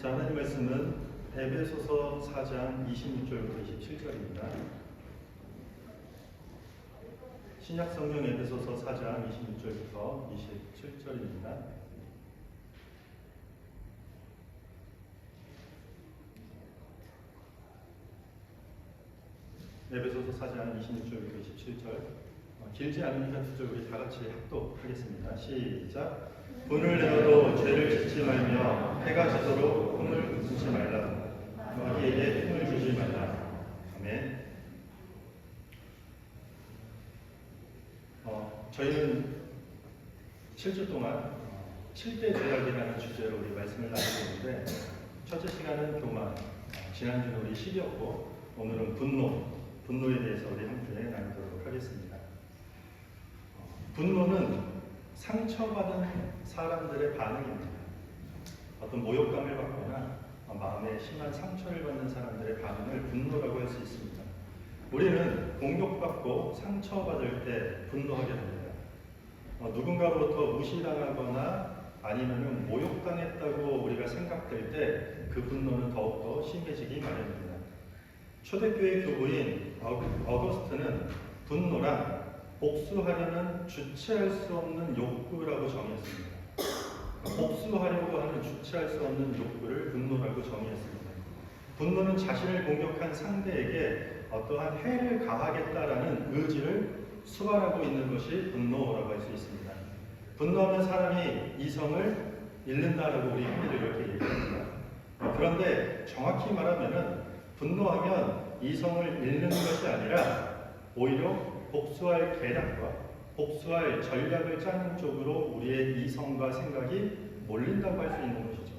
자, 하나님 말씀은 에베소서 4장 26절부터 27절입니다. 신약 성경 에베소서 4장 26절부터 27절입니다. 에베소서 4장 26절부터 27절. 길지 않으니까 두 절 우리 다 같이 합독하겠습니다. 시작. 분을 내어도 죄를 짓지 말며 해가 지도록 꿈을 꾸지 말라. 마귀에게 힘을 주지 말라. 아멘. 저희는 7주 동안 7대 죄악이라는 주제로 우리 말씀을 나누고 있는데, 첫째 시간은 교만, 지난주는 우리 시기였고 오늘은 분노에 대해서 우리 함께 나누도록 하겠습니다. 분노는 상처받은 사람들의 반응입니다. 어떤 모욕감을 받거나 마음에 심한 상처를 받는 사람들의 반응을 분노라고 할 수 있습니다. 우리는 공격받고 상처받을 때 분노하게 됩니다. 누군가로부터 무시당하거나 아니면 모욕당했다고 우리가 생각될 때 그 분노는 더욱더 심해지기 마련입니다. 초대교회 교부인 어거스트는 분노란 복수하려는 주체할 수 없는 욕구라고 정의했습니다. 복수하려고 하는 주체할 수 없는 욕구를 분노라고 정의했습니다. 분노는 자신을 공격한 상대에게 어떠한 해를 가하겠다라는 의지를 수반하고 있는 것이 분노라고 할 수 있습니다. 분노하면 사람이 이성을 잃는다라고 우리 흔히들 이렇게 얘기합니다. 그런데 정확히 말하면은 분노하면 이성을 잃는 것이 아니라 오히려 복수할 계략과 복수할 전략을 짜는 쪽으로 우리의 이성과 생각이 몰린다고 할 수 있는 것이죠.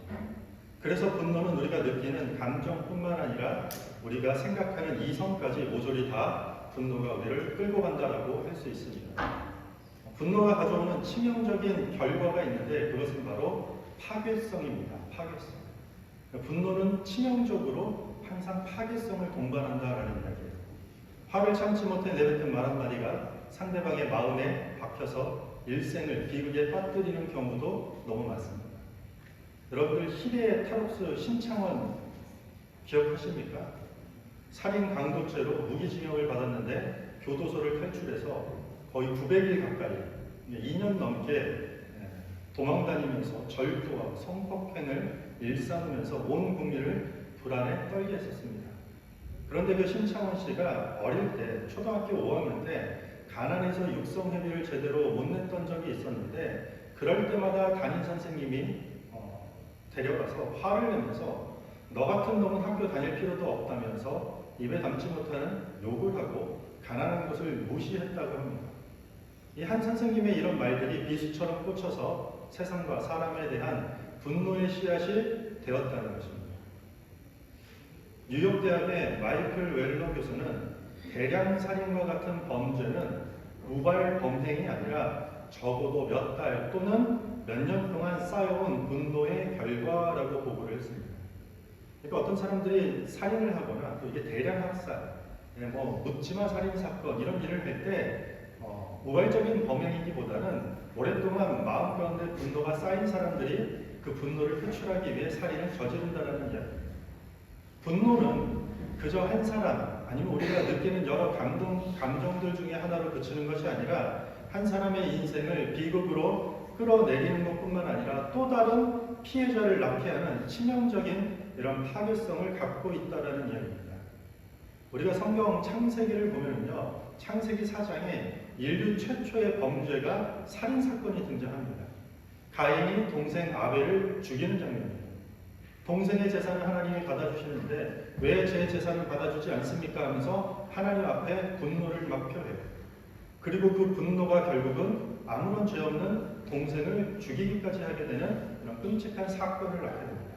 그래서 분노는 우리가 느끼는 감정뿐만 아니라 우리가 생각하는 이성까지 모조리 다 분노가 우리를 끌고 간다라고 할 수 있습니다. 분노가 가져오는 치명적인 결과가 있는데 그것은 바로 파괴성입니다. 파괴성. 분노는 치명적으로 항상 파괴성을 동반한다라는 이야기예요. 화를 참지 못해 내뱉은 말 한마디가 상대방의 마음에 박혀서 일생을 비극에 빠뜨리는 경우도 너무 많습니다. 여러분들 희대의 탈옥수 신창원 기억하십니까? 살인 강도죄로 무기징역을 받았는데 교도소를 탈출해서 거의 900일 가까이 2년 넘게 도망다니면서 절도와 성폭행을 일삼으면서 온 국민을 불안에 떨게 했었습니다. 그런데 그 신창원 씨가 어릴 때 초등학교 5학년 때 가난해서 육성회비를 제대로 못 냈던 적이 있었는데 그럴 때마다 담임 선생님이 데려가서 화를 내면서 너 같은 놈은 학교 다닐 필요도 없다면서 입에 담지 못하는 욕을 하고 가난한 것을 무시했다고 합니다. 이 한 선생님의 이런 말들이 비수처럼 꽂혀서 세상과 사람에 대한 분노의 씨앗이 되었다는 것입니다. 뉴욕대학의 마이클 웰러 교수는 대량 살인과 같은 범죄는 우발 범행이 아니라 적어도 몇 달 또는 몇 년 동안 쌓여온 분노의 결과라고 보고를 했습니다. 그러니까 어떤 사람들이 살인을 하거나 또 이게 대량 학살, 묻지마 살인 사건 이런 일을 할 때 우발적인 범행이기보다는 오랫동안 마음 가운데 분노가 쌓인 사람들이 그 분노를 표출하기 위해 살인을 저지른다는 이야기입니다. 분노는 그저 한 사람 아니면 우리가 느끼는 여러 감정들 중에 하나로 그치는 것이 아니라 한 사람의 인생을 비극으로 끌어내리는 것뿐만 아니라 또 다른 피해자를 낳게 하는 치명적인 이런 파괴성을 갖고 있다는 이야기입니다. 우리가 성경 창세기를 보면요, 창세기 4장에 인류 최초의 범죄가 살인사건이 등장합니다. 가인이 동생 아벨을 죽이는 장면입니다. 동생의 재산을 하나님이 받아주시는데 왜 제 재산을 받아주지 않습니까? 하면서 하나님 앞에 분노를 막 표해요. 그리고 그 분노가 결국은 아무런 죄 없는 동생을 죽이기까지 하게 되는 이런 끔찍한 사건을 낳게 됩니다.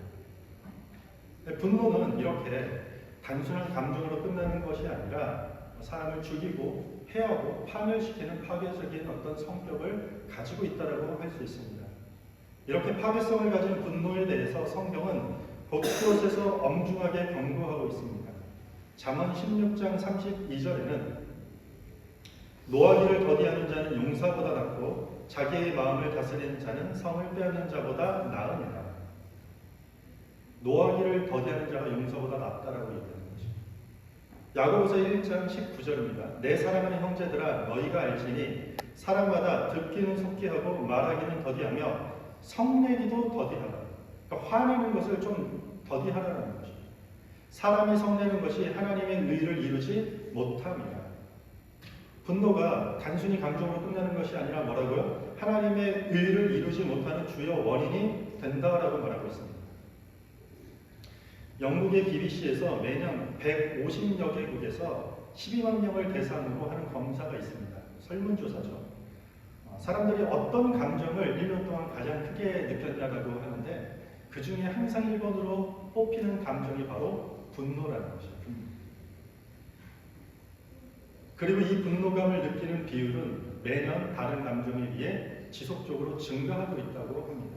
분노는 이렇게 단순한 감정으로 끝나는 것이 아니라 사람을 죽이고 해하고 파멸시키는 파괴적인 어떤 성격을 가지고 있다고 할 수 있습니다. 이렇게 파괴성을 가진 분노에 대해서 성경은 곳곳에서 엄중하게 경고하고 있습니다. 잠언 16장 32절에는 노하기를 더디하는 자는 용사보다 낫고 자기의 마음을 다스리는 자는 성을 빼앗는 자보다 나으니라. 노하기를 더디하는 자가 용서보다 낫다라고 얘기하는 것입니다. 야고보서 1장 19절입니다. 내 사랑하는 형제들아 너희가 알지니 사람마다 듣기는 속히 하고 말하기는 더디하며 성내기도 더디하라. 그러니까 화내는 것을 좀 더디하라는 것입니다. 사람이 성내는 것이 하나님의 의를 이루지 못함이라. 분노가 단순히 감정으로 끝나는 것이 아니라 뭐라고요? 하나님의 의를 이루지 못하는 주요 원인이 된다라고 말하고 있습니다. 영국의 BBC에서 매년 150여 개국에서 12만 명을 대상으로 하는 검사가 있습니다. 설문조사죠. 사람들이 어떤 감정을 1년 동안 가장 크게 느꼈냐라고 하는데 그 중에 항상 1번으로 뽑히는 감정이 바로 분노라는 것이죠. 그리고 이 분노감을 느끼는 비율은 매년 다른 감정에 비해 지속적으로 증가하고 있다고 합니다.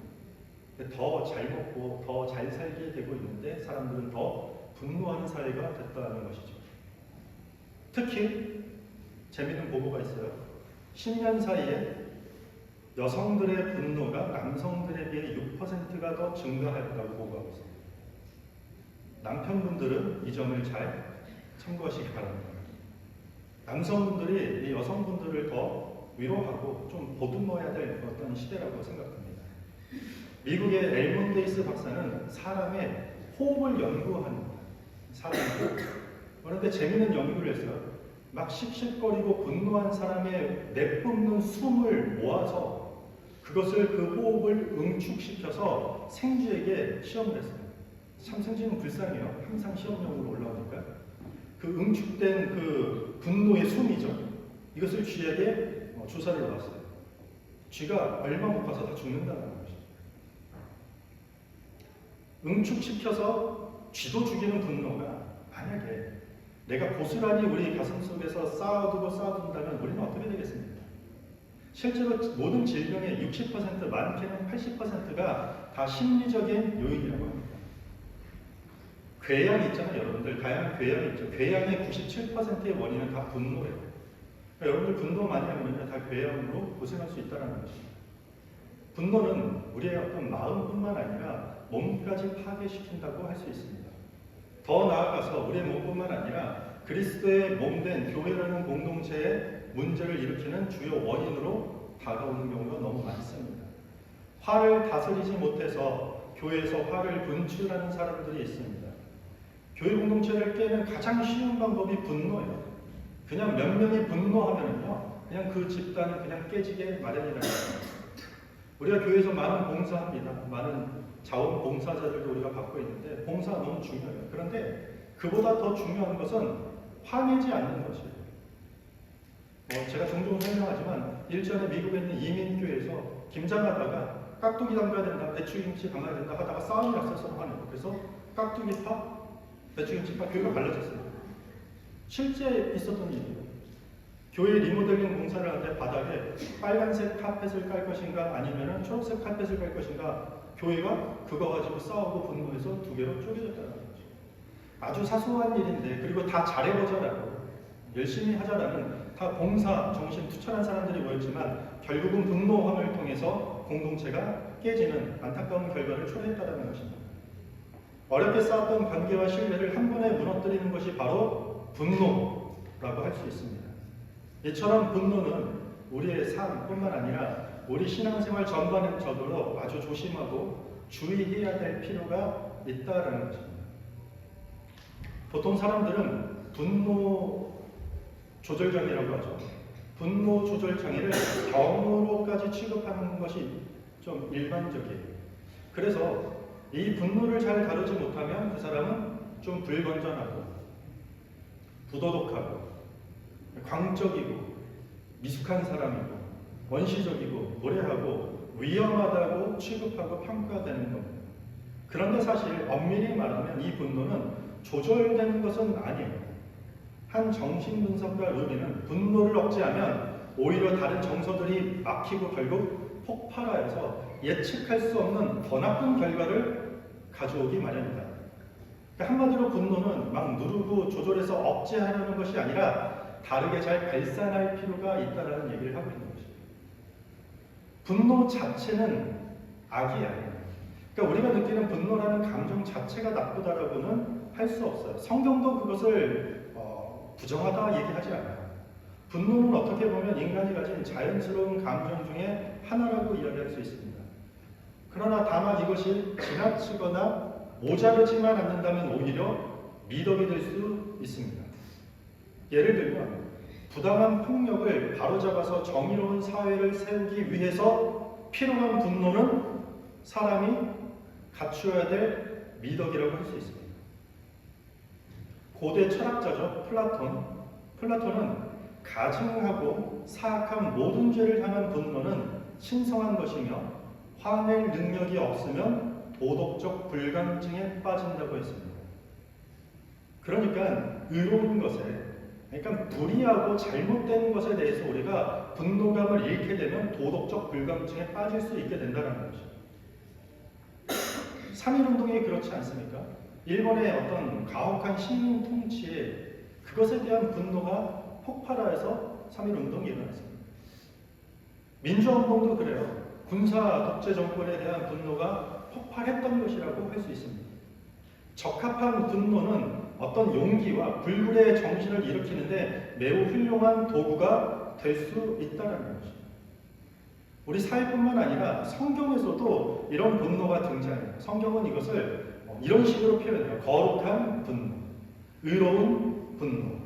더 잘 먹고 더 잘 살게 되고 있는데 사람들은 더 분노하는 사회가 됐다는 것이죠. 특히 재미있는 보고가 있어요. 10년 사이에 여성들의 분노가 남성들에 비해 6%가 더 증가했다고 보고하고 있습니다. 남편분들은 이 점을 잘 참고하시기 바랍니다. 남성분들이 이 여성분들을 더 위로하고 좀 보듬어야 될 어떤 시대라고 생각합니다. 미국의 엘몬데이스 박사는 사람의 호흡을 연구합니다. 사람들. 그런데 재미있는 연구를 했어요. 막 씩씩거리고 분노한 사람의 내뿜는 숨을 모아서 그것을 그 호흡을 응축시켜서 생쥐에게 시험을 했어요. 참 생쥐는 불쌍해요. 항상 시험용으로 올라오니까. 그 응축된 그 분노의 숨이죠. 이것을 쥐에게 주사를 놓았어요. 쥐가 얼마 못 가서 다 죽는다는 거죠. 응축시켜서 쥐도 죽이는 분노가 만약에 내가 고스란히 우리 가슴속에서 쌓아둔다면 우리는 어떻게 되겠습니까? 실제로 모든 질병의 60%, 많게는 80%가 다 심리적인 요인이라고 합니다. 궤양 있잖아요, 여러분들. 다양한 궤양이 있죠. 궤양의 97%의 원인은 다 분노예요. 그러니까 여러분들 분노 많이 하면 다 궤양으로 고생할 수 있다는 것입니다. 분노는 우리의 어떤 마음뿐만 아니라 몸까지 파괴시킨다고 할 수 있습니다. 더 나아가서 우리의 몸뿐만 아니라 그리스도의 몸된 교회라는 공동체에 문제를 일으키는 주요 원인으로 다가오는 경우가 너무 많습니다. 화를 다스리지 못해서 교회에서 화를 분출하는 사람들이 있습니다. 교회 공동체를 깨는 가장 쉬운 방법이 분노예요. 그냥 몇 명이 분노하면요, 그냥 그 집단은 그냥 깨지게 마련이라는 거예요. 우리가 교회에서 많은 봉사합니다. 많은 자원봉사자들도 우리가 받고 있는데 봉사 너무 중요해요. 그런데 그보다 더 중요한 것은 화내지 않는 것이에요. 제가 종종 설명하지만 일전에 미국에 있는 이민교회에서 김장하다가 깍두기 담가야 된다, 배추김치 담아야 된다 하다가 싸움이 났어요. 서로 화내고. 그래서 깍두기파, 배추김치파 교회가 갈라졌어요. 실제 있었던 일이에요. 교회 리모델링 공사를 하는데 바닥에 빨간색 카펫을 깔 것인가 아니면 초록색 카펫을 깔 것인가 교회가 그거 가지고 싸우고 분노해서 두 개로 쪼개졌다는 거죠. 아주 사소한 일인데 그리고 다 잘해보자라고 열심히 하자라는 다 봉사 정신 투철한 사람들이 모였지만 결국은 분노함을 통해서 공동체가 깨지는 안타까운 결과를 초래했다는 것입니다. 어렵게 쌓았던 관계와 신뢰를 한 번에 무너뜨리는 것이 바로 분노라고 할 수 있습니다. 이처럼 분노는 우리의 삶뿐만 아니라 우리 신앙생활 전반적으로 아주 조심하고 주의해야 될 필요가 있다는 것입니다. 보통 사람들은 분노 조절장애라고 하죠. 분노 조절 장애를 병으로까지 취급하는 것이 좀 일반적이에요. 그래서 이 분노를 잘 다루지 못하면 그 사람은 좀 불건전하고 부도덕하고 광적이고 미숙한 사람이고 원시적이고 무례하고 위험하다고 취급하고 평가되는 겁니다. 그런데 사실 엄밀히 말하면 이 분노는 조절되는 것은 아니에요. 한 정신분석가 루비는 분노를 억제하면 오히려 다른 정서들이 막히고 결국 폭발하여서 예측할 수 없는 더 나쁜 결과를 가져오기 마련이다. 그러니까 한마디로 분노는 막 누르고 조절해서 억제하려는 것이 아니라 다르게 잘 발산할 필요가 있다는 얘기를 하고 있는 것입니다. 분노 자체는 악이 아니에요. 그러니까 우리가 느끼는 분노라는 감정 자체가 나쁘다라고는 할 수 없어요. 성경도 그것을 부정하다 얘기하지 않아요. 분노는 어떻게 보면 인간이 가진 자연스러운 감정 중에 하나라고 이야기할 수 있습니다. 그러나 다만 이것이 지나치거나 모자르지만 않는다면 오히려 미덕이 될 수 있습니다. 예를 들면 부당한 폭력을 바로잡아서 정의로운 사회를 세우기 위해서 필요한 분노는 사람이 갖추어야 될 미덕이라고 할 수 있습니다. 고대 철학자죠. 플라톤은 가증하고 사악한 모든 죄를 향한 분노는 신성한 것이며 화낼 능력이 없으면 도덕적 불감증에 빠진다고 했습니다. 그러니까 의로운 것에, 그러니까 불의하고 잘못된 것에 대해서 우리가 분노감을 잃게 되면 도덕적 불감증에 빠질 수 있게 된다는 것이죠. 3.1운동이 그렇지 않습니까? 일본의 어떤 가혹한 식민 통치에 그것에 대한 분노가 폭발하여서 3.1운동이 일어났습니다. 민주화운동도 그래요. 군사 독재 정권에 대한 분노가 폭발했던 것이라고 할 수 있습니다. 적합한 분노는 어떤 용기와 불굴의 정신을 일으키는데 매우 훌륭한 도구가 될 수 있다는 것입니다. 우리 사회뿐만 아니라 성경에서도 이런 분노가 등장해요. 성경은 이것을 이런 식으로 표현해요. 거룩한 분노, 의로운 분노.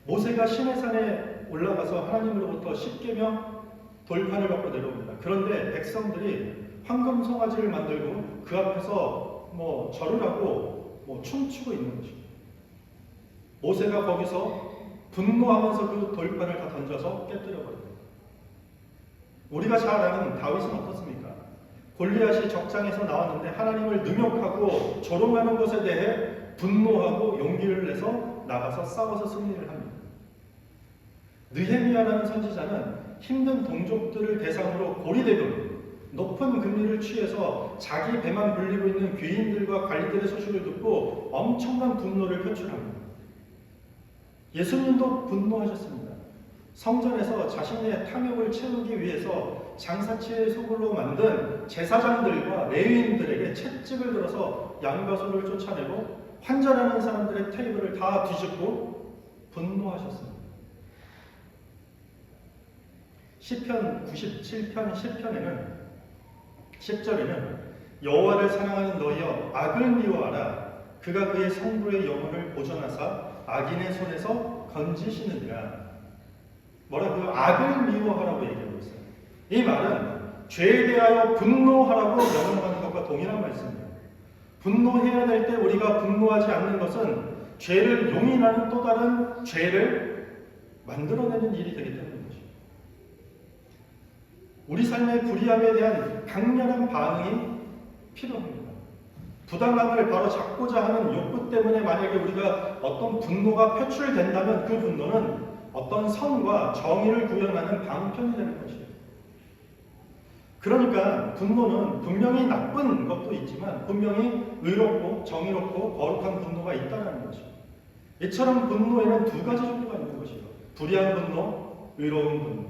모세가 시내산에 올라가서 하나님으로부터 십계명 돌판을 받고 내려옵니다. 그런데 백성들이 황금 송아지를 만들고 그 앞에서 절을 하고 춤추고 있는 것입니다. 모세가 거기서 분노하면서 그 돌판을 다 던져서 깨뜨려 버립니다. 우리가 잘 아는 다윗은 어떻습니까? 골리앗이 적장에서 나왔는데 하나님을 능욕하고 조롱하는 것에 대해 분노하고 용기를 내서 나가서 싸워서 승리를 합니다. 느헤미야라는 선지자는 힘든 동족들을 대상으로 고리대금, 높은 금리를 취해서 자기 배만 불리고 있는 귀인들과 관리들의 소식을 듣고 엄청난 분노를 표출합니다. 예수님도 분노하셨습니다. 성전에서 자신의 탐욕을 채우기 위해서 장사치의 소굴로 만든 제사장들과 레위인들에게 채찍을 들어서 양과 소를 쫓아내고 환전하는 사람들의 테이블을 다 뒤집고 분노하셨습니다. 시편 97편 10편에는 10절에는 여호와를 사랑하는 너희여 악을 미워하라. 그가 그의 성부의 영혼을 보존하사 악인의 손에서 건지시느니라. 뭐라고요? 악을 미워하라고 얘기하고 있어요. 이 말은 죄에 대하여 분노하라고 명령하는 것과 동일한 말씀입니다. 분노해야 될 때 우리가 분노하지 않는 것은 죄를 용인하는 또 다른 죄를 만들어내는 일이 되기 때문입니다. 우리 삶의 불의함에 대한 강렬한 반응이 필요합니다. 부당함을 바로 잡고자 하는 욕구 때문에 만약에 우리가 어떤 분노가 표출된다면 그 분노는 어떤 선과 정의를 구현하는 방편이 되는 것이에요. 그러니까 분노는 분명히 나쁜 것도 있지만 분명히 의롭고 정의롭고 거룩한 분노가 있다는 것이에요. 이처럼 분노에는 두 가지 종류가 있는 것이에요. 불의한 분노, 의로운 분노.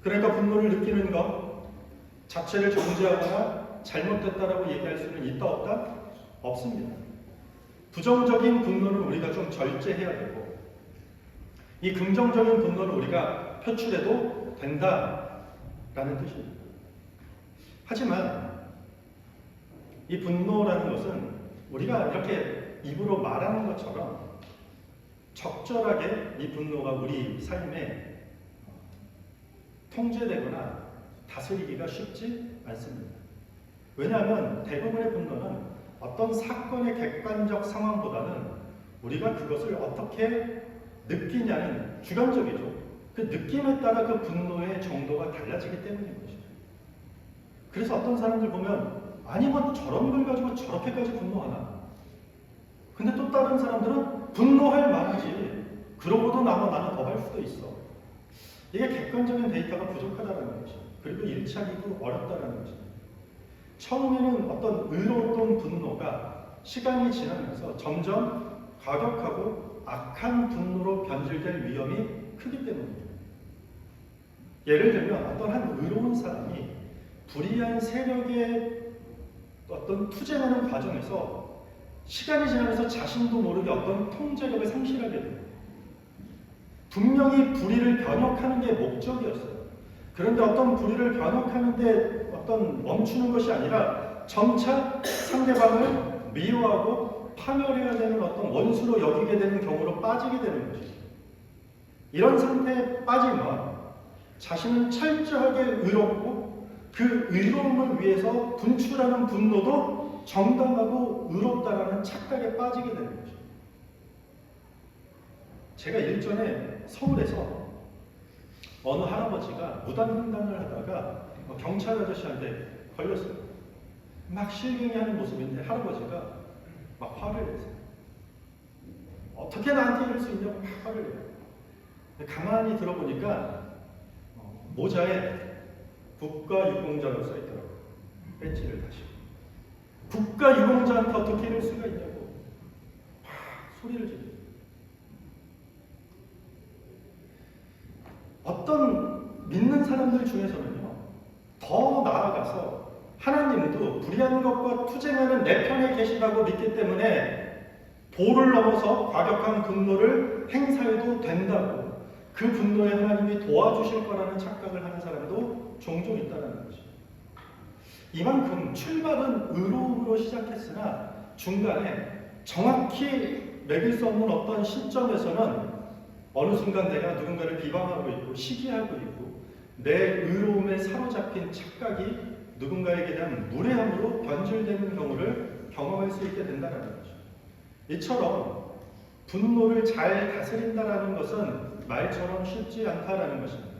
그러니까 분노를 느끼는 것 자체를 정죄하거나 잘못됐다라고 얘기할 수는 있다 없다? 없습니다. 부정적인 분노는 우리가 좀 절제해야 되고 이 긍정적인 분노를 우리가 표출해도 된다라는 뜻입니다. 하지만 이 분노라는 것은 우리가 이렇게 입으로 말하는 것처럼 적절하게 이 분노가 우리 삶에 통제되거나 다스리기가 쉽지 않습니다. 왜냐하면 대부분의 분노는 어떤 사건의 객관적 상황보다는 우리가 그것을 어떻게 느끼냐는 주관적이죠. 그 느낌에 따라 그 분노의 정도가 달라지기 때문인 것이죠. 그래서 어떤 사람들 보면 아니 저런 걸 가지고 저렇게까지 분노하나? 근데 또 다른 사람들은 분노할 만하지. 그러고도 나는 더 할 수도 있어. 이게 객관적인 데이터가 부족하다는 것이죠. 그리고 일치하기도 어렵다는 것이죠. 처음에는 어떤 의로웠던 분노가 시간이 지나면서 점점 과격하고 악한 분노로 변질될 위험이 크기 때문입니다. 예를 들면 어떤 한 의로운 사람이 불의한 세력의 어떤 투쟁하는 과정에서 시간이 지나면서 자신도 모르게 어떤 통제력을 상실하게 됩니다. 분명히 불의를 변혁하는 게 목적이었어요. 그런데 어떤 불의를 변혁하는데 어떤 멈추는 것이 아니라 점차 상대방을 미워하고 파멸해야 되는 어떤 원수로 여기게 되는 경우로 빠지게 되는 것이죠. 이런 상태에 빠지면 자신은 철저하게 의롭고 그 의로움을 위해서 분출하는 분노도 정당하고 의롭다라는 착각에 빠지게 되는 거죠. 제가 일전에 서울에서 어느 할아버지가 무단횡단을 하다가 경찰 아저씨한테 걸렸어요. 막 실갱이 하는 모습인데 할아버지가 막 화를 냈어요. 어떻게 나한테 이럴 수 있냐고 막 화를 내요. 가만히 들어보니까 모자에 국가유공자라고 써있더라고요. 배지를 다시. 국가유공자한테 어떻게 이럴 수가 있냐고 막 소리를 지르고. 어떤 믿는 사람들 중에서는요, 더 나아가서 하나님도 불의한 것과 투쟁하는 내 편에 계시다고 믿기 때문에 도를 넘어서 과격한 분노를 행사해도 된다고, 그 분노에 하나님이 도와주실 거라는 착각을 하는 사람도 종종 있다는 거죠. 이만큼 출발은 의로움으로 시작했으나 중간에 정확히 매길 수 없는 어떤 시점에서는 어느 순간 내가 누군가를 비방하고 있고 시기하고 있고 내 의로움에 사로잡힌 착각이 누군가에게 대한 무례함으로 변질되는 경우를 경험할 수 있게 된다는 거죠. 이처럼 분노를 잘 다스린다는 것은 말처럼 쉽지 않다라는 것입니다.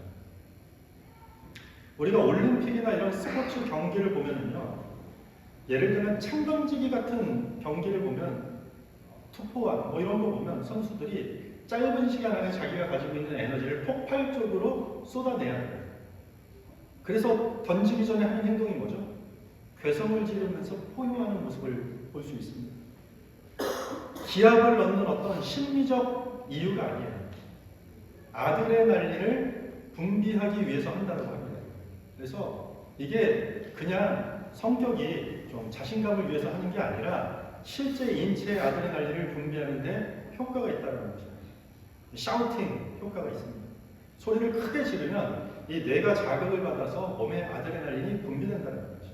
우리가 올림픽이나 이런 스포츠 경기를 보면요, 예를 들면 창던지기 같은 경기를 보면 투포와 이런 거 보면 선수들이 짧은 시간 안에 자기가 가지고 있는 에너지를 폭발적으로 쏟아내야 돼요. 그래서 던지기 전에 하는 행동이 뭐죠? 괴성을 지르면서 포효하는 모습을 볼 수 있습니다. 기압을 넣는 어떤 심리적 이유가 아니에요. 아드레날린을 분비하기 위해서 한다고 합니다. 그래서 이게 그냥 성격이 좀 자신감을 위해서 하는 게 아니라 실제 인체의 아드레날린을 분비하는데 효과가 있다는 거죠. 샤우팅 효과가 있습니다. 소리를 크게 지르면 이 뇌가 자극을 받아서 몸에 아드레날린이 분비된다는 거죠.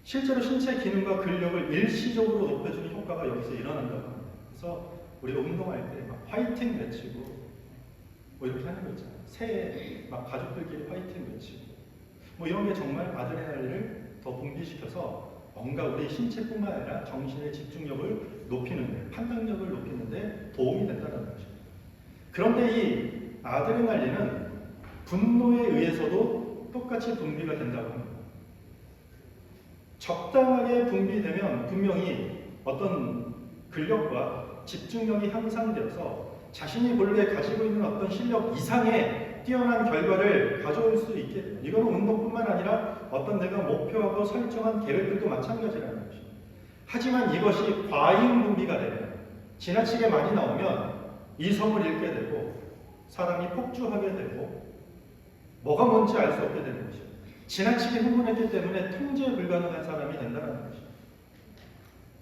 실제로 신체 기능과 근력을 일시적으로 높여주는 효과가 여기서 일어난다고 합니다. 그래서 우리가 운동할 때 막 화이팅 외치고 이렇게 하는 거 있잖아요. 새해 막 가족들끼리 화이팅 외치고 이런 게 정말 아드레날린을 더 분비시켜서 뭔가 우리 신체뿐만 아니라 정신의 집중력을 높이는데, 판단력을 높이는데 도움이 된다는 거죠. 그런데 이 아드레날린은 분노에 의해서도 똑같이 분비가 된다고 합니다. 적당하게 분비되면 분명히 어떤 근력과 집중력이 향상되어서 자신이 본래 가지고 있는 어떤 실력 이상의 뛰어난 결과를 가져올 수 있게 돼요. 이거는 운동뿐만 아니라 어떤 내가 목표하고 설정한 계획들도 마찬가지라는 것이죠. 하지만 이것이 과잉 분비가 되면, 지나치게 많이 나오면 이성을 잃게 되고 사람이 폭주하게 되고 뭐가 뭔지 알 수 없게 되는 것이죠. 지나치게 흥분했기 때문에 통제 불가능한 사람이 된다는 것이죠.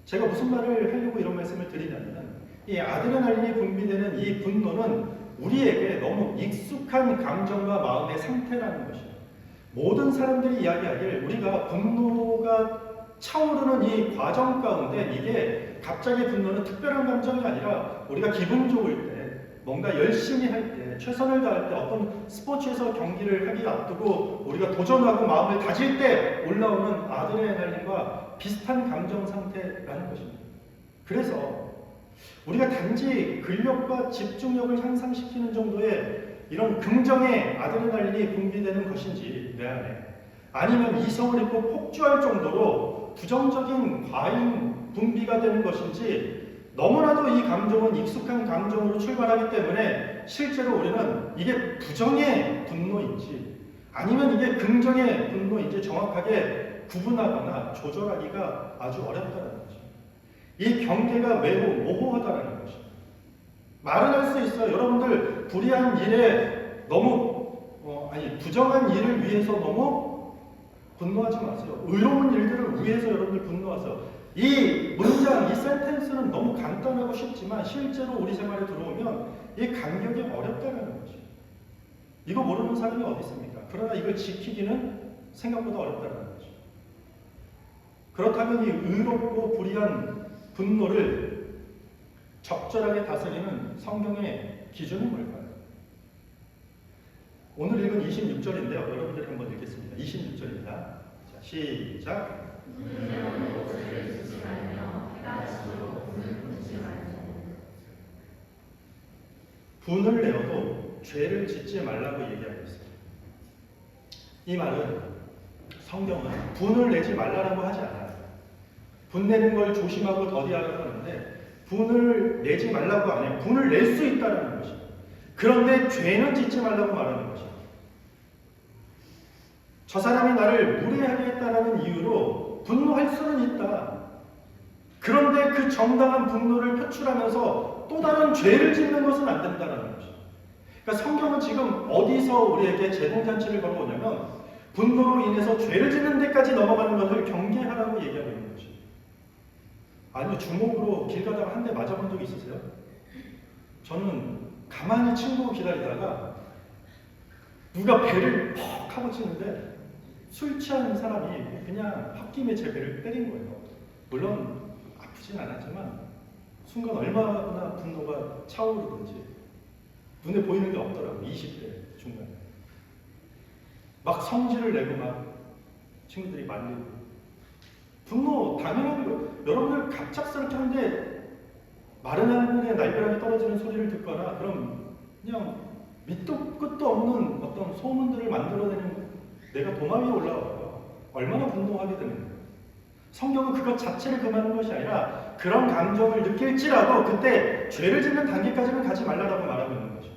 제가 무슨 말을 하려고 이런 말씀을 드리냐면, 이 아드레날린이 분비되는 이 분노는 우리에게 너무 익숙한 감정과 마음의 상태라는 것이죠. 모든 사람들이 이야기하길 우리가 분노가 차오르는 이 과정 가운데 이게 갑자기 분노는 특별한 감정이 아니라 우리가 기분 좋을 때, 뭔가 열심히 할 때, 최선을 다할 때, 어떤 스포츠에서 경기를 하기 앞두고 우리가 도전하고 마음을 다질 때 올라오는 아드레날린과 비슷한 감정 상태라는 것입니다. 그래서 우리가 단지 근력과 집중력을 향상시키는 정도의 이런 긍정의 아드레날린이 분비되는 것인지 내 안에, 아니면 이성을 잃고 폭주할 정도로 부정적인 과잉 분비가 되는 것인지, 너무나도 이 감정은 익숙한 감정으로 출발하기 때문에 실제로 우리는 이게 부정의 분노인지 아니면 이게 긍정의 분노인지 정확하게 구분하거나 조절하기가 아주 어렵다는 거죠. 이 경계가 매우 모호하다는 것이죠. 말은 할 수 있어요. 여러분들 불의한 일에 너무 부정한 일을 위해서 너무 분노하지 마세요. 의로운 일들을 위해서 여러분들 분노하세요. 이 문장, 이 센텐스는 너무 간단하고 쉽지만 실제로 우리 생활에 들어오면 이 간격이 어렵다는 거죠. 이거 모르는 사람이 어디 있습니까? 그러나 이걸 지키기는 생각보다 어렵다는 거죠. 그렇다면 이 의롭고 불의한 분노를 적절하게 다스리는 성경의 기준은 뭘까요? 오늘 읽은 26절인데요. 여러분들이 한번 읽겠습니다. 26절입니다. 자, 시작. 분을 내어도 죄를 짓지 말라고 얘기하고 있습니다. 이 말은 성경은 분을 내지 말라고 하지 않아요. 분 내는 걸 조심하고 더디하라고 하는데 분을 내지 말라고 안 해요. 분을 낼 수 있다는 것이죠. 그런데 죄는 짓지 말라고 말하는 것이죠. 저 사람이 나를 무례하게 했다는 이유로 분노할 수는 있다. 그런데 그 정당한 분노를 표출하면서 또 다른 죄를 짓는 것은 안 된다는 거죠. 그러니까 성경은 지금 어디서 우리에게 재동잔치를 걸어오냐면 분노로 인해서 죄를 짓는 데까지 넘어가는 것을 경계하라고 얘기하고 있는 거죠. 아니요, 주먹으로 길 가다가 한 대 맞아본 적 있으세요? 저는 가만히 친구 기다리다가 누가 배를 퍽 하고 치는데 술 취한 사람이 그냥 홧김에 제 배를 때린 거예요. 물론 아프진 않았지만 순간 얼마나 분노가 차오르든지 눈에 보이는 게 없더라고요. 20대 중간에 막 성질을 내고 막 친구들이 말리고 분노 당연한 거예요. 여러분들 갑작스럽게 하는데 마른 하늘에 날벼락이 떨어지는 소리를 듣거나 그럼 그냥 밑도 끝도 없는 어떤 소문들을 만들어내는 내가 도마 위에 올라와요. 얼마나 분노하게 되는 거예요. 성경은 그것 자체를 금하는 것이 아니라 그런 감정을 느낄지라도 그때 죄를 짓는 단계까지는 가지 말라고 말하고 있는 거죠.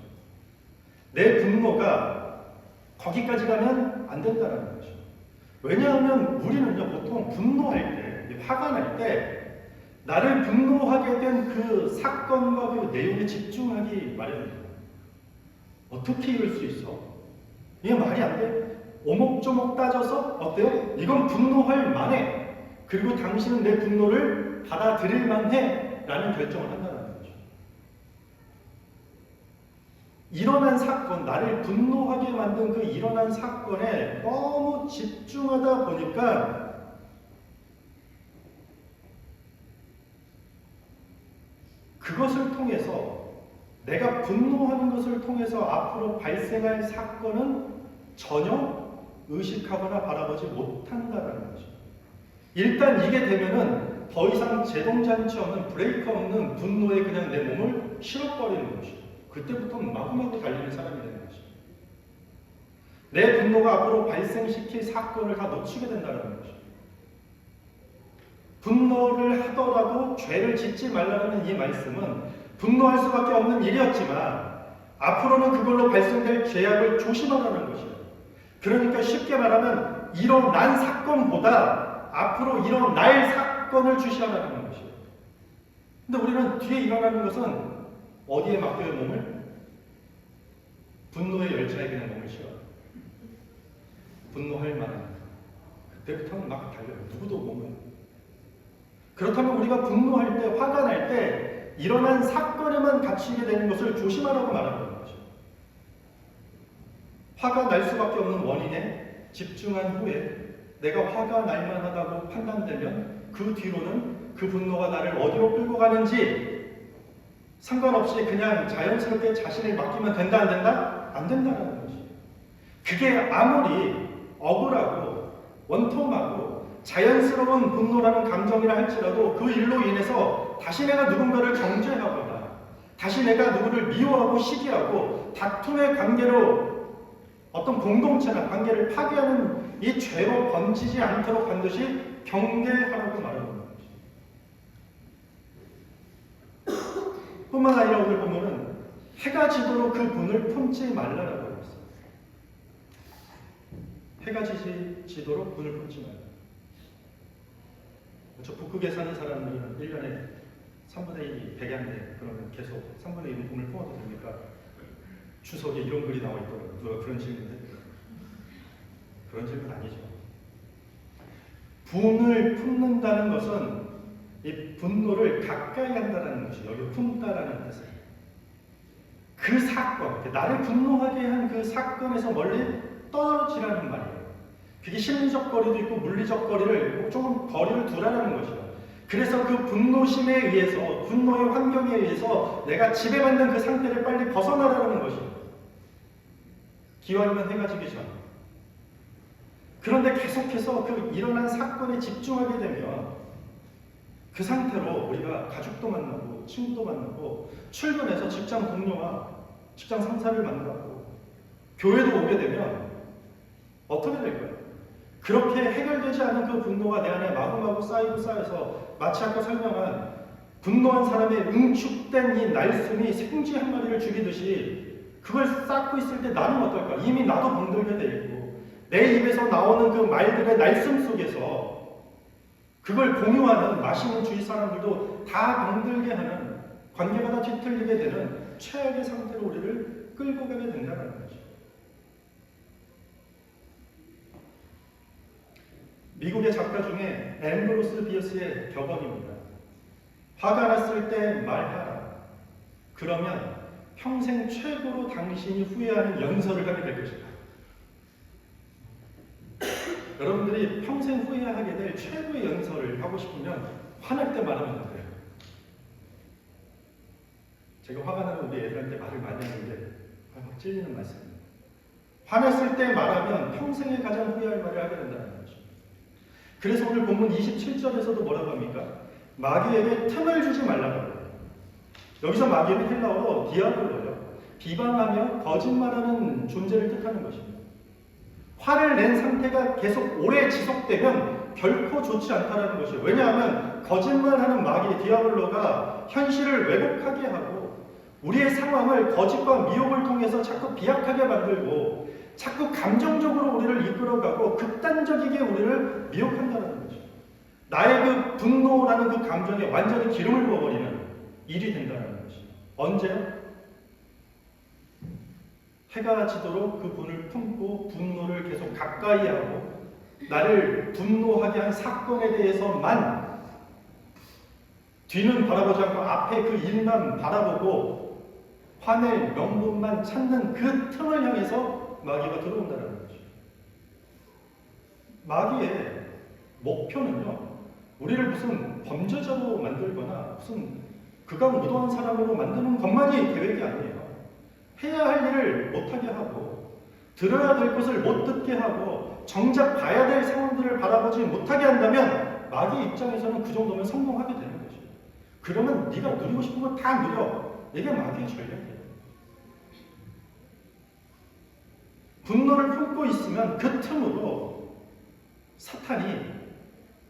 내 분노가 거기까지 가면 안 된다는 거죠. 왜냐하면 우리는요, 보통 분노할 때, 화가 날 때 나를 분노하게 된 그 사건과 그 내용에 집중하기 마련입니다. 어떻게 이럴 수 있어? 이게 말이 안 돼? 오목조목 따져서 어때요? 이건 분노할 만해. 그리고 당신은 내 분노를 받아들일 만해 라는 결정을 한다는 거죠. 일어난 사건, 나를 분노하게 만든 그 일어난 사건에 너무 집중하다 보니까 그것을 통해서 내가 분노하는 것을 통해서 앞으로 발생할 사건은 전혀 의식하거나 바라보지 못한다는 거죠. 일단 이게 되면은 더 이상 제동잔치 없는 브레이크 없는 분노에 그냥 내 몸을 실어버리는 것이죠. 그때부터 마구마구 달리는 사람이 되는 것이죠. 내 분노가 앞으로 발생시킬 사건을 다 놓치게 된다는 것이죠. 분노를 하더라도 죄를 짓지 말라는 이 말씀은 분노할 수밖에 없는 일이었지만 앞으로는 그걸로 발생될 죄악을 조심하라는 것이에요. 그러니까 쉽게 말하면 일어난 사건보다 앞으로 일어날 사건을 주시하라는 것이에요. 근데 우리는 뒤에 일어나는 것은 어디에 맡겨요, 몸을? 분노의 열차에 그냥 몸을 실어요. 분노할 만한 그때부터는 막 달려요. 누구도 못 가요. 그렇다면 우리가 분노할 때, 화가 날 때 일어난 사건에만 갇히게 되는 것을 조심하라고 말하는 거죠. 화가 날 수밖에 없는 원인에 집중한 후에 내가 화가 날 만하다고 판단되면 그 뒤로는 그 분노가 나를 어디로 끌고 가는지 상관없이 그냥 자연스럽게 자신을 맡기면 된다, 안 된다? 안 된다는 거죠. 그게 아무리 억울하고 원통하고 자연스러운 분노라는 감정이라 할지라도 그 일로 인해서 다시 내가 누군가를 정죄하거나 다시 내가 누구를 미워하고 시기하고 다툼의 관계로 어떤 공동체나 관계를 파괴하는 이 죄로 번지지 않도록 반드시 경계하라고 말하는 거죠. 뿐만 아니라 오늘 보면은 해가 지도록 그 분을 품지 말라라고 했어요. 해가 지도록 분을 품지 말라. 저 북극에 사는 사람들은 1년에 3분의 1이 백양대, 그러면 계속 3분의 1은 돈을 품어도 됩니까? 추석에 이런 글이 나와 있더라고요. 누가 그런 식인데 그런 질문 아니죠. 분을 품는다는 것은 이 분노를 가까이 한다는 것이 여기 품다라는 뜻이에요. 그 사건, 나를 분노하게 한 그 사건에서 멀리 떨어지라는 말이에요. 그게 심리적 거리도 있고 물리적 거리를 조금 거리를 두라는 것이죠. 그래서 그 분노심에 의해서, 분노의 환경에 의해서 내가 지배받는 그 상태를 빨리 벗어나라는 것이에요. 기왕이면 해가 지기 전. 그런데 계속해서 그 일어난 사건에 집중하게 되면 그 상태로 우리가 가족도 만나고 친구도 만나고 출근해서 직장 동료와 직장 상사를 만나고 교회도 오게 되면 어떻게 될까요? 그렇게 해결되지 않은 그 분노가 내 안에 마구마구 쌓여서 마치 아까 설명한 분노한 사람의 응축된 이 날숨이 생쥐 한 마리를 죽이듯이 그걸 쌓고 있을 때 나는 어떨까? 이미 나도 병들게 돼 있고 내 입에서 나오는 그 말들의 날숨 속에서 그걸 공유하는 마시는 주위 사람들도 다 병들게 하는 관계가 다 뒤틀리게 되는 최악의 상태로 우리를 끌고 가게 된다는 거죠. 미국의 작가 중에 앰브로스 비어스의 격언입니다. 화가 났을 때 말하라. 그러면 평생 최고로 당신이 후회하는 연설을 하게 될 것이다. 여러분들이 평생 후회하게 될 최고의 연설을 하고 싶으면 화날 때 말하면 안 돼요. 제가 화가 나면 우리 애들한테 말을 많이 하는데 확 찔리는 말씀입니다. 화났을 때 말하면 평생에 가장 후회할 말을 하게 된다는 거죠. 그래서 오늘 본문 27절에서도 뭐라고 합니까? 마귀에게 틈을 주지 말라고 합니다. 여기서 마귀는 헬라어로 디아블로요. 비방하며 거짓말하는 존재를 뜻하는 것입니다. 화를 낸 상태가 계속 오래 지속되면 결코 좋지 않다는 것이에요. 왜냐하면 거짓말하는 마귀 디아블로가 현실을 왜곡하게 하고 우리의 상황을 거짓과 미혹을 통해서 자꾸 비약하게 만들고 자꾸 감정적으로 우리를 이끌어가고 극단적이게 우리를 미혹한다는 거죠. 나의 그 분노라는 그 감정에 완전히 기름을 부어버리는 일이 된다는 거죠. 언제요? 해가 지도록 그 분을 품고 분노를 계속 가까이 하고 나를 분노하게 한 사건에 대해서만 뒤는 바라보지 않고 앞에 그 일만 바라보고 화낼 명분만 찾는 그 틈을 향해서 마귀가 들어온다는 거죠. 마귀의 목표는요, 우리를 무슨 범죄자로 만들거나 무슨 극악무도한 사람으로 만드는 것만이 계획이 아니에요. 해야 할 일을 못하게 하고 들어야 될 것을 못 듣게 하고 정작 봐야 될 상황들을 바라보지 못하게 한다면 마귀 입장에서는 그 정도면 성공하게 되는 거죠. 그러면 네가 누리고 싶은 거 다 누려. 이게 마귀의 전략이에요. 분노를 품고 있으면 그 틈으로 사탄이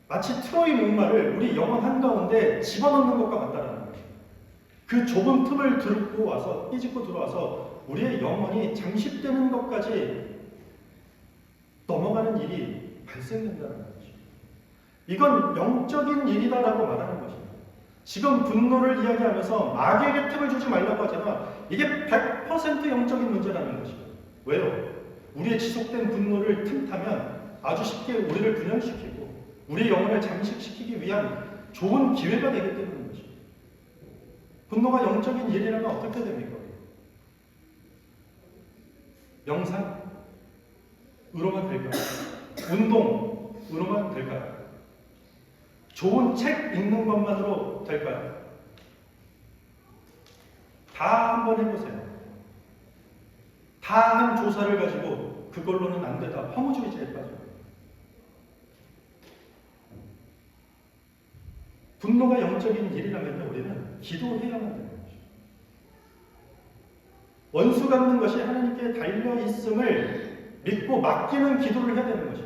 마치 트로이 목마를 우리 영혼 한가운데 집어넣는 것과 같다는 거죠. 그 좁은 틈을 들고 와서 삐집고 들어와서 우리의 영혼이 잠식되는 것까지 넘어가는 일이 발생된다는 거죠. 이건 영적인 일이다라고 말하는 것입니다. 지금 분노를 이야기하면서 마귀에게 틈을 주지 말라고 하잖아. 이게 100% 영적인 문제라는 것이죠. 왜요? 우리의 지속된 분노를 틈타면 아주 쉽게 우리를 분열시키고 우리의 영혼을 잠식시키기 위한 좋은 기회가 되기 때문인 것이죠. 분노가 영적인 일이라면 어떻게 됩니까? 영상으로만 될까요? 운동으로만 될까요? 좋은 책 읽는 것만으로 될까요? 다 한번 해보세요. 다 한 조사를 가지고 그걸로는 안 되다. 허무주의자에 빠져요. 분노가 영적인 일이라면 우리는 기도해야만 되는 거죠. 원수 갚는 것이 하나님께 달려있음을 믿고 맡기는 기도를 해야 되는 거죠.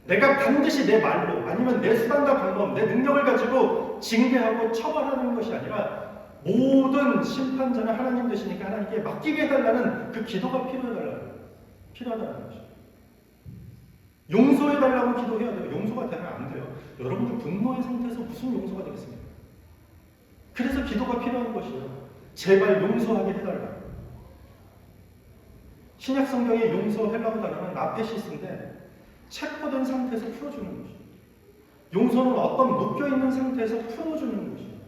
내가 반드시 내 말로 아니면 내 수단과 방법, 내 능력을 가지고 징계하고 처벌하는 것이 아니라 모든 심판자는 하나님 되시니까 하나님께 맡기게 해달라는 그 기도가 필요하다는 거죠. 용서해달라고 기도해야 돼요. 용서가 되면 안 돼요. 여러분들 분노의 상태에서 무슨 용서가 되겠습니까? 그래서 기도가 필요한 것이에요. 제발 용서하게 해달라. 신약 성경에 용서하려고 단어는 아페시스인데 체포된 상태에서 풀어주는 것입니다. 용서는 어떤 묶여있는 상태에서 풀어주는 것입니다.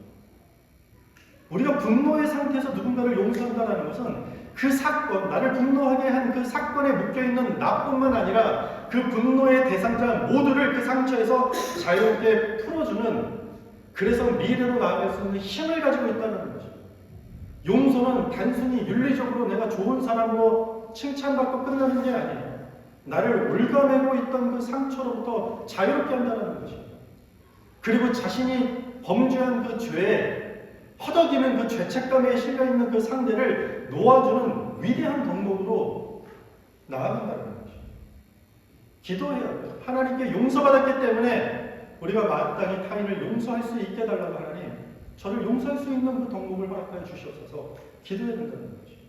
우리가 분노의 상태에서 누군가를 용서한다는 것은 그 사건, 나를 분노하게 한 그 사건에 묶여있는 나뿐만 아니라 그 분노의 대상자 모두를 그 상처에서 자유롭게 풀어주는, 그래서 미래로 나아갈 수 있는 힘을 가지고 있다는 것입니다. 용서는 단순히 윤리적으로 내가 좋은 사람으로 칭찬받고 끝나는 게 아니에요. 나를 올가매고 있던 그 상처로부터 자유롭게 한다는 것입니다. 그리고 자신이 범죄한 그 죄에 허덕이는 그 죄책감에 실려있는 그 상대를 놓아주는 위대한 덕목으로 나아간다는 것입니다. 기도해야 돼요. 하나님께 용서받았기 때문에 우리가 마땅히 타인을 용서할 수 있게 해달라고, 하나님 저를 용서할 수 있는 그 덕목을 허락하여 주시옵소서 기도해야 된다는 것입니다.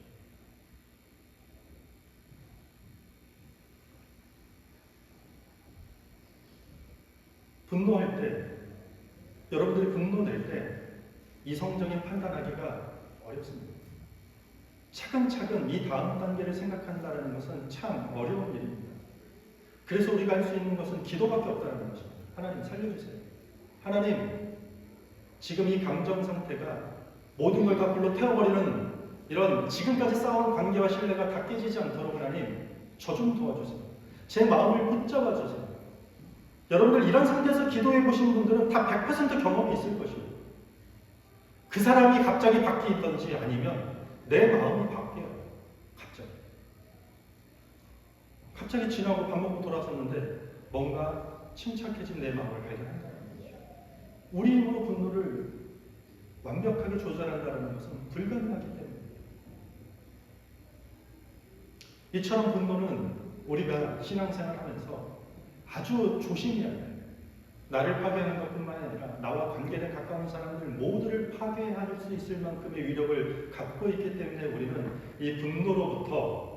분노할 때, 여러분들이 분노될 때 이성적인 판단하기가 어렵습니다. 차근차근 이 다음 단계를 생각한다는 것은 참 어려운 일입니다. 그래서 우리가 할 수 있는 것은 기도밖에 없다는 것입니다. 하나님 살려주세요. 하나님, 지금 이 감정 상태가 모든 걸 다 불러 태워버리는 이런 지금까지 쌓아온 관계와 신뢰가 다 깨지지 않도록 하나님 저 좀 도와주세요. 제 마음을 붙잡아 주세요. 여러분들 이런 상태에서 기도해 보신 분들은 다 100% 경험이 있을 것입니다. 그 사람이 갑자기 바뀌었던지 아니면 내 마음이 바뀌어요. 갑자기 지나고 밥 먹고 돌아섰는데 뭔가 침착해진 내 마음을 발견한다는 거죠. 우리 힘으로 분노를 완벽하게 조절한다는 것은 불가능하기 때문입니다. 이처럼 분노는 우리가 신앙생활하면서 아주 조심해야 해요. 나를 파괴하는 것뿐만 아니라 나와 관계된 가까운 사람들 모두를 파괴할 수 있을 만큼의 위력을 갖고 있기 때문에 우리는 이 분노로부터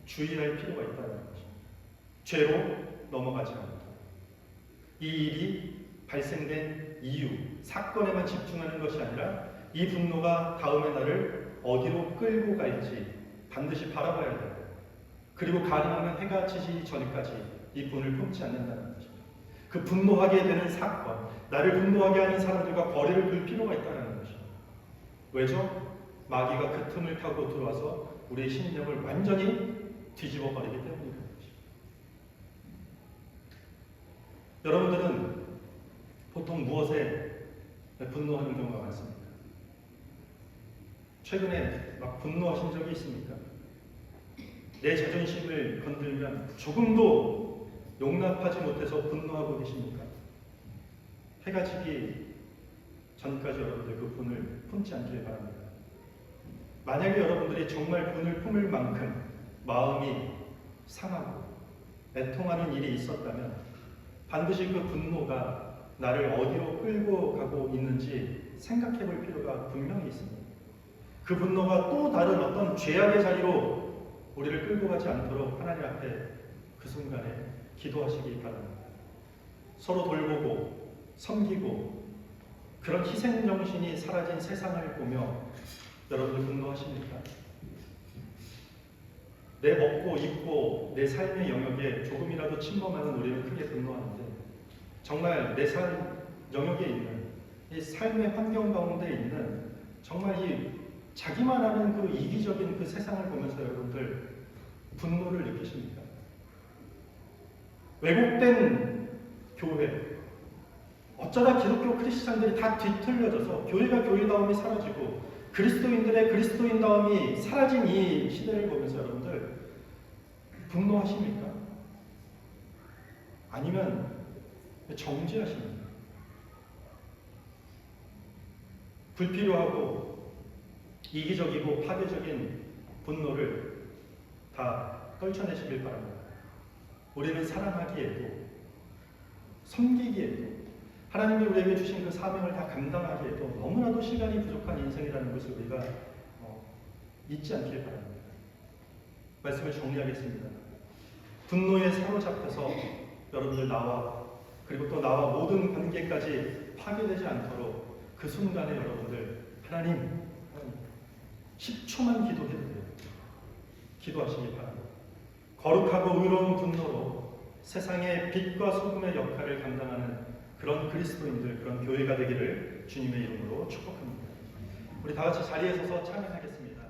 주의할 필요가 있다는 거죠. 죄로 넘어가지 않고 이 일이 발생된 이유, 사건에만 집중하는 것이 아니라 이 분노가 다음에 나를 어디로 끌고 갈지 반드시 바라봐야 돼요. 그리고 가능하면 해가 지기 전까지 이 분을 품지 않는다는 것입니다. 그 분노하게 되는 사건, 나를 분노하게 하는 사람들과 거리를 둘 필요가 있다는 것입니다. 왜죠? 마귀가 그 틈을 타고 들어와서 우리의 신념을 완전히 뒤집어 버리기 때문인 것입니다. 여러분들은 보통 무엇에 분노하는 경우가 많습니까? 최근에 막 분노하신 적이 있습니까? 내 자존심을 건들면 조금도 용납하지 못해서 분노하고 계십니까? 해가 지기 전까지 여러분들 그 분을 품지 않기를 바랍니다. 만약에 여러분들이 정말 분을 품을 만큼 마음이 상하고 애통하는 일이 있었다면 반드시 그 분노가 나를 어디로 끌고 가고 있는지 생각해 볼 필요가 분명히 있습니다. 그 분노가 또 다른 어떤 죄악의 자리로 우리를 끌고 가지 않도록 하나님 앞에 그 순간에 기도하시기 바랍니다. 서로 돌보고 섬기고 그런 희생정신이 사라진 세상을 보며 여러분들 분노하십니까? 내 먹고 입고 내 삶의 영역에 조금이라도 침범하는 우리는 크게 분노하는데 정말 내 삶 영역에 있는 이 삶의 환경 가운데 있는 정말 이 자기만 아는 그 이기적인 그 세상을 보면서 여러분들 분노를 느끼십니까? 왜곡된 교회, 어쩌다 기독교 크리스찬들이 다 뒤틀려져서 교회가 교회다움이 사라지고 그리스도인들의 그리스도인다움이 사라진 이 시대를 보면서 여러분들 분노하십니까? 아니면 정죄하십니까? 불필요하고 이기적이고 파괴적인 분노를 다 떨쳐내시길 바랍니다. 우리는 사랑하기에도 섬기기에도 하나님이 우리에게 주신 그 사명을 다 감당하기에도 너무나도 시간이 부족한 인생이라는 것을 우리가 잊지 않길 바랍니다. 말씀을 정리하겠습니다. 분노에 사로잡혀서 여러분들 나와 그리고 또 나와 모든 관계까지 파괴되지 않도록 그 순간에 여러분들 하나님 10초만 기도해도 돼요. 기도하시기 바랍니다. 거룩하고 의로운 분노로 세상의 빛과 소금의 역할을 감당하는 그런 그리스도인들, 그런 교회가 되기를 주님의 이름으로 축복합니다. 우리 다 같이 자리에 서서 찬양하겠습니다.